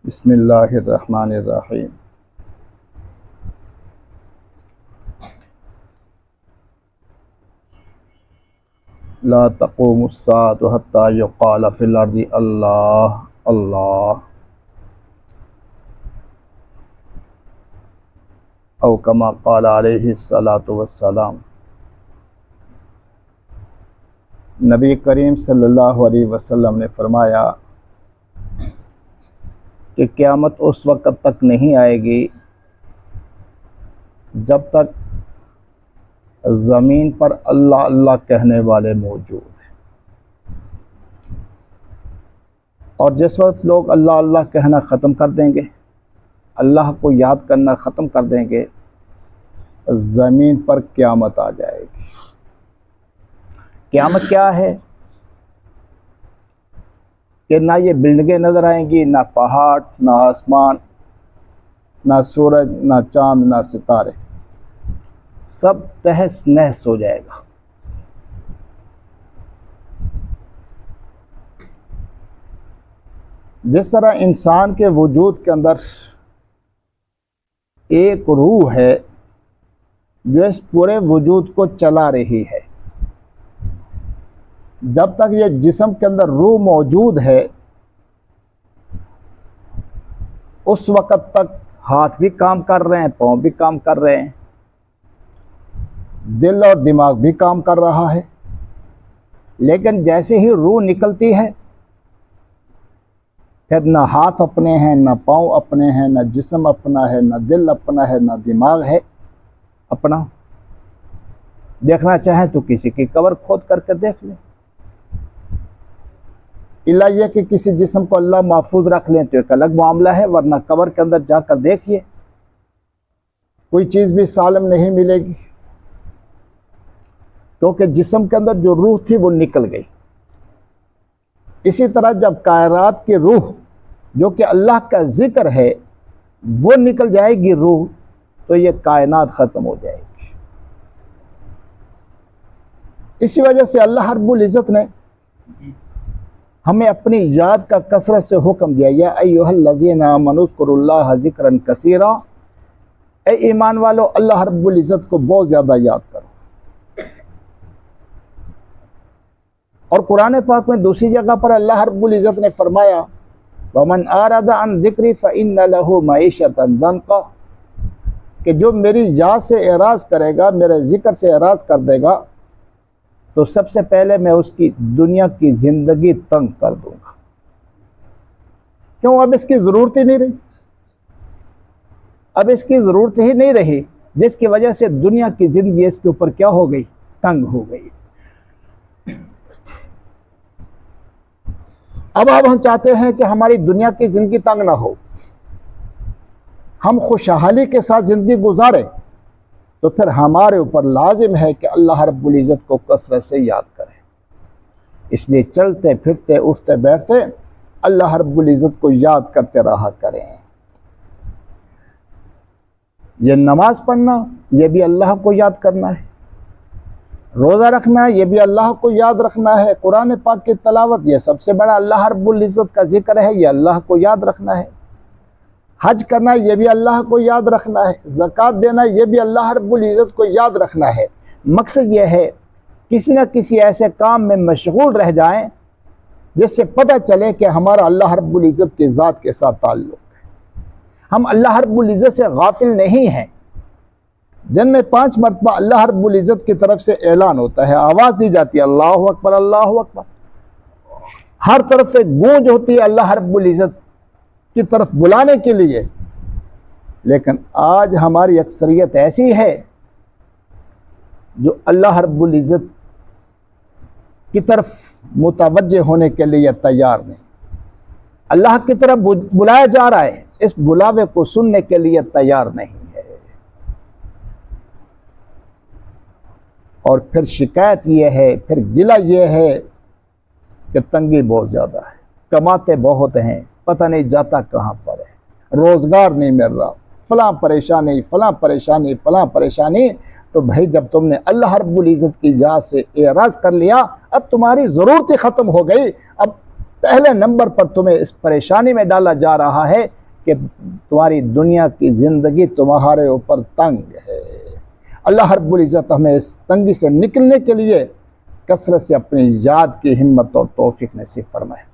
बिस्मिल्लाहिर्रहमानिर्रहीम। ला तक़ूमुस्साअतु हत्ता युक़ाल फ़िल अर्दि अल्लाह अल्लाह औ कमा क़ाल अलैहिस्सलातु वस्सलाम। नबी करीम सल्लल्लाहु अलैहि वसल्लम ने फरमाया कि क़यामत उस वक़्त तक नहीं आएगी जब तक ज़मीन पर अल्लाह अल्लाह कहने वाले मौजूद हैं। और जिस वक्त लोग अल्लाह अल्लाह कहना ख़त्म कर देंगे, अल्लाह को याद करना ख़त्म कर देंगे, ज़मीन पर क़यामत आ जाएगी। क़यामत क्या है कि ना ये बिल्डिंगें नज़र आएंगी, ना पहाड़, ना आसमान, ना सूरज, ना चाँद, ना सितारे, सब तहस नहस हो जाएगा। जिस तरह इंसान के वजूद के अंदर एक रूह है जो इस पूरे वजूद को चला रही है, जब तक ये जिस्म के अंदर रूह मौजूद है उस वक़्त तक हाथ भी काम कर रहे हैं, पाँव भी काम कर रहे हैं, दिल और दिमाग भी काम कर रहा है। लेकिन जैसे ही रूह निकलती है फिर ना हाथ अपने हैं, ना पाँव अपने हैं, ना जिस्म अपना है, ना दिल अपना है, ना दिमाग है अपना। देखना चाहें तो किसी की कब्र खोद करके देख लें, इल्ला यह कि किसी जिस्म को अल्लाह महफूज रख लें तो एक अलग मामला है, वरना कब्र के अंदर जाकर देखिए कोई चीज़ भी सालिम नहीं मिलेगी, क्योंकि जिस्म के अंदर जो रूह थी वो निकल गई। इसी तरह जब कायनात की रूह जो कि अल्लाह का जिक्र है वो निकल जाएगी रूह, तो ये कायनात ख़त्म हो जाएगी। इसी वजह से अल्लाह रब्बुल इज़्ज़त ने हमें अपनी याद का कसरत से हुक्म दिया, या अय्युहल्लज़ीना आमनू उज़्कुरुल्लाह ज़िक्रन कसीरा, ए ईमान वालो अल्लाह रब्बुल इज़्ज़त को बहुत ज़्यादा याद करो। और कुरान पाक में दूसरी जगह पर अल्लाह रब्बुल इज़्ज़त ने फरमाया, वमन आरदा अन ज़िक्री फ़इन्न लहू मईशतन दंका, कि जो मेरी याद से एराज़ करेगा, मेरे ज़िक्र से एराज़ कर देगा, तो सबसे पहले मैं उसकी दुनिया की ज़िंदगी तंग कर दूंगा। क्यों? अब इसकी ज़रूरत ही नहीं रही, अब इसकी ज़रूरत ही नहीं रही, जिसकी वजह से दुनिया की ज़िंदगी इसके ऊपर क्या हो गई? तंग हो गई। अब हम चाहते हैं कि हमारी दुनिया की ज़िंदगी तंग ना हो, हम खुशहाली के साथ ज़िंदगी गुजारें, तो फिर हमारे ऊपर लाजिम है कि अल्लाह रब्बुल इज़्ज़त को कसरत से याद करें। इसलिए चलते फिरते उठते बैठते अल्लाह रब्बुल इज़्ज़त को याद करते रहा करें। ये नमाज पढ़ना ये भी अल्लाह को याद करना है, रोज़ा रखना ये भी अल्लाह को याद रखना है, कुरान पाक की तलावत ये सबसे बड़ा अल्लाह रब्बुल इज़्ज़त का जिक्र है, ये अल्लाह को याद रखना है। हज करना ये भी अल्लाह को याद रखना है, ज़कात देना ये भी अल्लाह रब्बुल इज़्ज़त को याद रखना है। मकसद ये है किसी न किसी ऐसे काम में मशगूल रह जाएं जिससे पता चले कि हमारा अल्लाह रब्बुल इज़्ज़त की ज़ात के साथ ताल्लुक़ है, हम अल्लाह रब्बुल इज़्ज़त से गाफिल नहीं हैं। दिन में 5 मरतबा अल्लाह रब्बुल इज़्ज़त की तरफ से ऐलान होता है, आवाज़ दी जाती है अल्लाहु अकबर अल्लाहु अकबर, हर तरफ से गूंज होती है अल्लाह रब्बुल इज़्ज़त की तरफ बुलाने के लिए। लेकिन आज हमारी अक्सरियत ऐसी है जो अल्लाह रब्बुल इज़्ज़त की तरफ मुतवज्जे होने के लिए तैयार नहीं, अल्लाह की तरफ बुलाया जा रहा है, इस बुलावे को सुनने के लिए तैयार नहीं है। और फिर शिकायत ये है, फिर गिला ये है कि तंगी बहुत ज़्यादा है, कमाते बहुत हैं, पता नहीं जाता कहाँ पर है, रोज़गार नहीं मिल रहा, फ़लाँ परेशानी फ़लाँ परेशानी फ़लाँ परेशानी। तो भाई जब तुमने अल्लाह रब्बुल इज़्ज़त की जात से एराज़ कर लिया, अब तुम्हारी ज़रूरत ही ख़त्म हो गई, अब पहले नंबर पर तुम्हें इस परेशानी में डाला जा रहा है कि तुम्हारी दुनिया की ज़िंदगी तुम्हारे ऊपर तंग है। अल्लाह रब्बुल इज़्ज़त हमें इस तंगी से निकलने के लिए कसरत से अपनी याद की हिम्मत और तौफीक नसीब फरमाए।